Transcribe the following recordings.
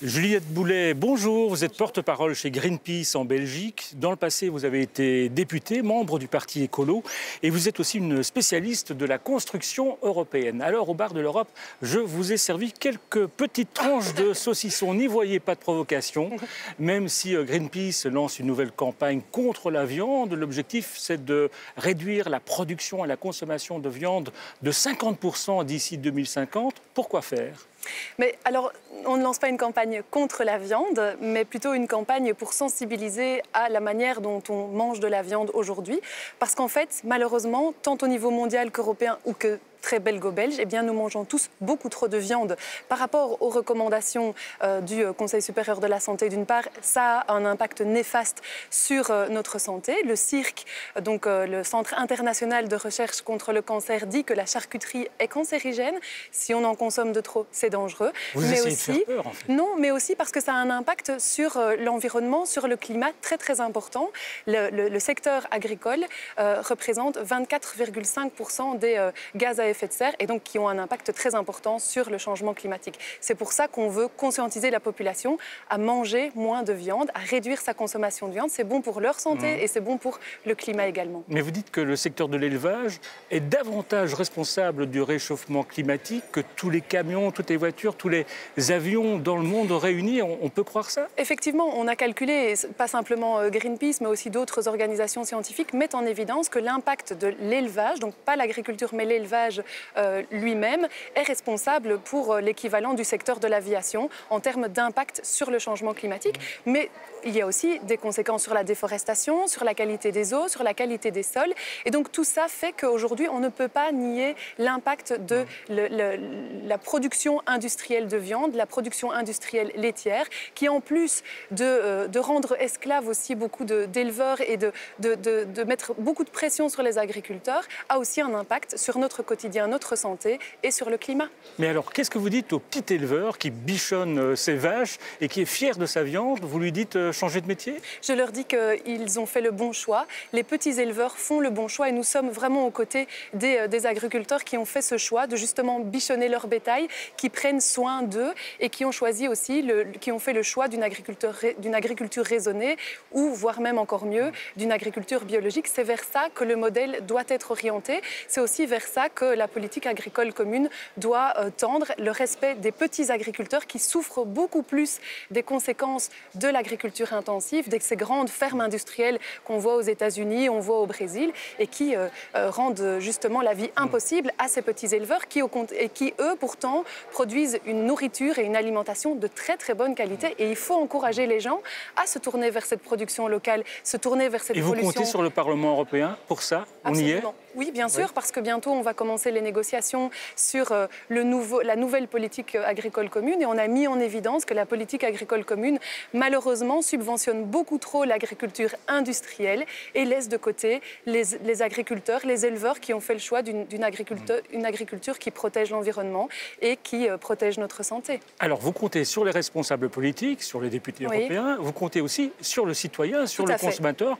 Juliette Boulet, bonjour. Vous êtes porte-parole chez Greenpeace en Belgique. Dans le passé, vous avez été députée, membre du Parti écolo, et vous êtes aussi une spécialiste de la construction européenne. Alors, au bar de l'Europe, je vous ai servi quelques petites tranches de saucisson. N'y voyez pas de provocation. Même si Greenpeace lance une nouvelle campagne contre la viande, l'objectif, c'est de réduire la production et la consommation de viande de 50% d'ici 2050. Pourquoi faire ? Mais alors, on ne lance pas une campagne contre la viande, mais plutôt une campagne pour sensibiliser à la manière dont on mange de la viande aujourd'hui. Parce qu'en fait, malheureusement, tant au niveau mondial qu'européen ou que très belgo-belge, eh bien, nous mangeons tous beaucoup trop de viande. Par rapport aux recommandations du Conseil supérieur de la santé, d'une part, ça a un impact néfaste sur notre santé. Le CIRC, donc le Centre international de recherche contre le cancer, dit que la charcuterie est cancérigène. Si on en consomme de trop, c'est dangereux. Vous mais essayez aussi, de faire peur, en fait. Non, mais aussi parce que ça a un impact sur l'environnement, sur le climat très très important. Le secteur agricole représente 24,5% des gaz à effet de serre et donc qui ont un impact très important sur le changement climatique. C'est pour ça qu'on veut conscientiser la population à manger moins de viande, à réduire sa consommation de viande. C'est bon pour leur santé et c'est bon pour le climat également. Mais vous dites que le secteur de l'élevage est davantage responsable du réchauffement climatique que tous les camions, toutes les voitures, tous les avions dans le monde réunis. On peut croire ça ? Effectivement, on a calculé, et pas simplement Greenpeace, mais aussi d'autres organisations scientifiques, mettent en évidence que l'impact de l'élevage, donc pas l'agriculture, mais l'élevage lui-même, est responsable pour l'équivalent du secteur de l'aviation en termes d'impact sur le changement climatique. Mais il y a aussi des conséquences sur la déforestation, sur la qualité des eaux, sur la qualité des sols. Et donc tout ça fait qu'aujourd'hui, on ne peut pas nier l'impact de la production industrielle de viande, la production industrielle laitière, qui en plus de rendre esclaves aussi beaucoup d'éleveurs et de mettre beaucoup de pression sur les agriculteurs, a aussi un impact sur notre quotidien, notre santé et sur le climat. Mais alors, qu'est-ce que vous dites au petit éleveur qui bichonne ses vaches et qui est fier de sa viande ? Vous lui dites changer de métier ? Je leur dis qu'ils ont fait le bon choix. Les petits éleveurs font le bon choix et nous sommes vraiment aux côtés des agriculteurs qui ont fait ce choix de justement bichonner leur bétail, qui prennent soin d'eux et qui ont choisi aussi, qui ont fait le choix d'une agriculture raisonnée ou, voire même encore mieux, d'une agriculture biologique. C'est vers ça que le modèle doit être orienté. C'est aussi vers ça que la politique agricole commune doit tendre, le respect des petits agriculteurs qui souffrent beaucoup plus des conséquences de l'agriculture intensive, de ces grandes fermes industrielles qu'on voit aux États-Unis, on voit au Brésil, et qui rendent justement la vie impossible à ces petits éleveurs qui, eux, pourtant, produisent une nourriture et une alimentation de très très bonne qualité. Et il faut encourager les gens à se tourner vers cette production locale, se tourner vers cette Et vous comptez sur le Parlement européen pour ça ? On y est ? Absolument. Oui, bien sûr, parce que bientôt, on va commencer les négociations sur la nouvelle politique agricole commune. Et on a mis en évidence que la politique agricole commune, malheureusement, subventionne beaucoup trop l'agriculture industrielle et laisse de côté les agriculteurs, les éleveurs qui ont fait le choix d'une agriculture qui protège l'environnement et qui protège notre santé. Alors, vous comptez sur les responsables politiques, sur les députés européens, vous comptez aussi sur le citoyen, sur le consommateur,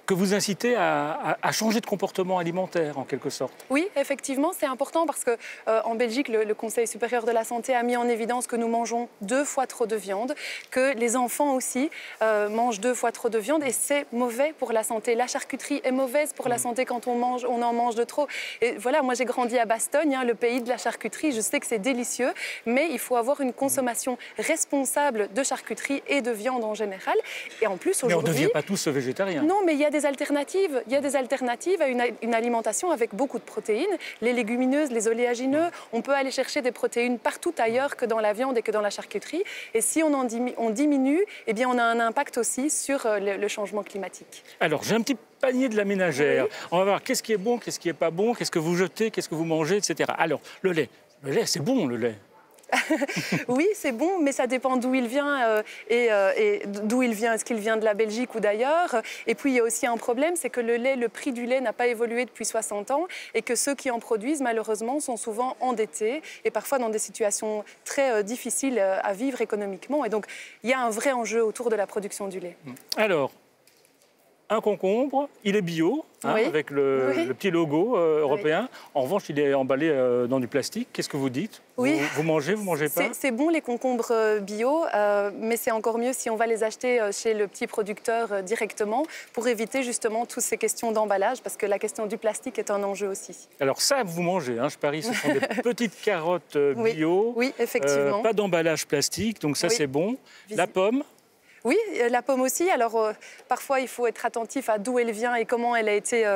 que vous incitez à changer de comportement alimentaire, en quelque sorte. Oui, effectivement, c'est important parce qu'en Belgique, le Conseil supérieur de la santé a mis en évidence que nous mangeons 2 fois trop de viande, que les enfants aussi mangent 2 fois trop de viande et c'est mauvais pour la santé. La charcuterie est mauvaise pour la santé quand on en mange de trop. Et voilà, moi j'ai grandi à Bastogne, le pays de la charcuterie. Je sais que c'est délicieux, mais il faut avoir une consommation responsable de charcuterie et de viande en général. Et en plus, aujourd'hui... Mais on ne devient pas tous végétariens. Non, mais il y a des alternatives. Il y a des alternatives à une alimentation avec beaucoup de protéines. Les légumineuses, les oléagineux, on peut aller chercher des protéines partout ailleurs que dans la viande et que dans la charcuterie. Et si on diminue, eh bien on a un impact aussi sur le changement climatique. Alors, j'ai un petit panier de la ménagère. Oui. On va voir qu'est-ce qui est bon, qu'est-ce qui n'est pas bon, qu'est-ce que vous jetez, qu'est-ce que vous mangez, etc. Alors, le lait, c'est bon, le lait. Oui, c'est bon, mais ça dépend d'où il vient et d'où il vient. Est-ce qu'il vient de la Belgique ou d'ailleurs? Et puis, il y a aussi un problème, c'est que le prix du lait n'a pas évolué depuis 60 ans et que ceux qui en produisent, malheureusement, sont souvent endettés et parfois dans des situations très difficiles à vivre économiquement. Et donc, il y a un vrai enjeu autour de la production du lait. Alors, un concombre, il est bio, hein, Oui. avec le petit logo européen. Oui. En revanche, il est emballé dans du plastique. Qu'est-ce que vous dites? Oui. Vous mangez pas? C'est bon les concombres bio, mais c'est encore mieux si on va les acheter chez le petit producteur directement pour éviter justement toutes ces questions d'emballage, parce que la question du plastique est un enjeu aussi. Alors ça, vous mangez, hein, je parie, ce sont des petites carottes bio. Oui, effectivement. Pas d'emballage plastique, donc ça c'est bon. La pomme? Oui, la pomme aussi. Alors, parfois, il faut être attentif à d'où elle vient et comment elle a été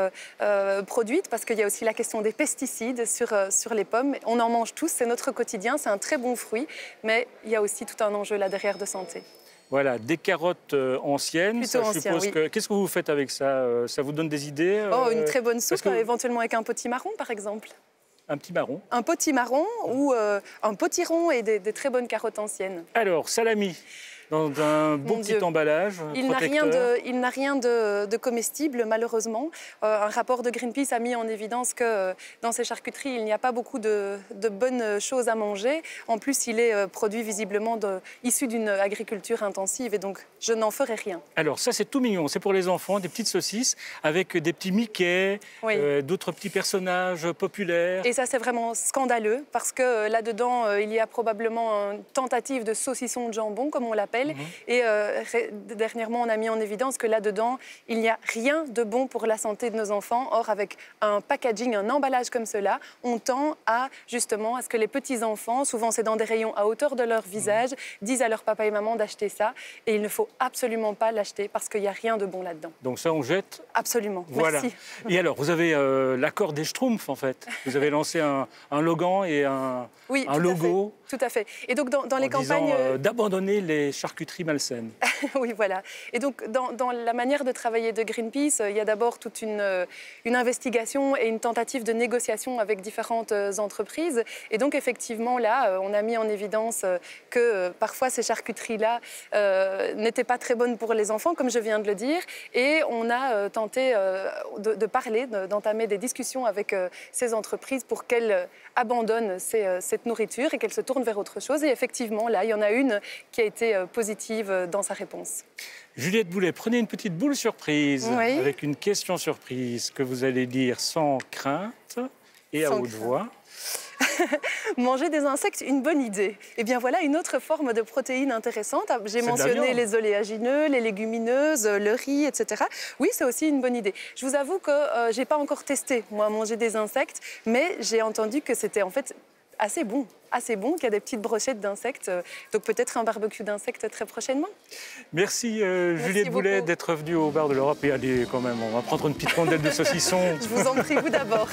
produite, parce qu'il y a aussi la question des pesticides sur les pommes. On en mange tous, c'est notre quotidien, c'est un très bon fruit, mais il y a aussi tout un enjeu là derrière de santé. Voilà, des carottes anciennes. Plutôt anciennes, oui. Qu'est-ce que vous faites avec ça? Ça vous donne des idées? Une très bonne soupe, éventuellement avec un potimarron, par exemple. Un petit marron? Un potimarron ou un potiron et des très bonnes carottes anciennes. Alors, salami. Dans un beau petit emballage. Il n'a rien de comestible, malheureusement. Un rapport de Greenpeace a mis en évidence que dans ces charcuteries, il n'y a pas beaucoup de bonnes choses à manger. En plus, il est produit visiblement issu d'une agriculture intensive et donc je n'en ferai rien. Alors ça, c'est tout mignon. C'est pour les enfants, des petites saucisses avec des petits Mickey, d'autres petits personnages populaires. Et ça, c'est vraiment scandaleux parce que là-dedans, il y a probablement une tentative de saucisson de jambon, comme on l'appelle. Et dernièrement, on a mis en évidence que là-dedans, il n'y a rien de bon pour la santé de nos enfants. Or, avec un packaging, un emballage comme cela, on tend justement à ce que les petits-enfants, souvent c'est dans des rayons à hauteur de leur visage, disent à leur papa et maman d'acheter ça. Et il ne faut absolument pas l'acheter parce qu'il n'y a rien de bon là-dedans. Donc ça, on jette? Absolument, voilà. Merci. Et alors, vous avez l'accord des Schtroumpfs, en fait. Vous avez lancé un Logan et un logo. Tout à fait. Et donc, dans les campagnes... d'abandonner les charcuteries malsaines. Oui, voilà. Et donc, dans la manière de travailler de Greenpeace, il y a d'abord toute une investigation et une tentative de négociation avec différentes entreprises. Et donc, effectivement, là, on a mis en évidence que parfois, ces charcuteries-là n'étaient pas très bonnes pour les enfants, comme je viens de le dire. Et on a tenté de parler, d'entamer des discussions avec ces entreprises pour qu'elles abandonnent cette nourriture et qu'elles se tournent vers autre chose. Et effectivement, là, il y en a une qui a été positive dans sa réponse. Juliette Boulet, prenez une petite boule surprise avec une question surprise que vous allez dire sans crainte et à haute voix. Manger des insectes, une bonne idée. Eh bien voilà une autre forme de protéines intéressante. J'ai mentionné les oléagineux, les légumineuses, le riz, etc. Oui, c'est aussi une bonne idée. Je vous avoue que je n'ai pas encore testé, moi, manger des insectes, mais j'ai entendu que c'était en fait assez bon, qu'il y a des petites brochettes d'insectes. Donc peut-être un barbecue d'insectes très prochainement. Merci Juliette Boulet d'être venue au bar de l'Europe. Et allez, quand même, on va prendre une petite rondelle de saucisson. Je vous en prie, vous d'abord.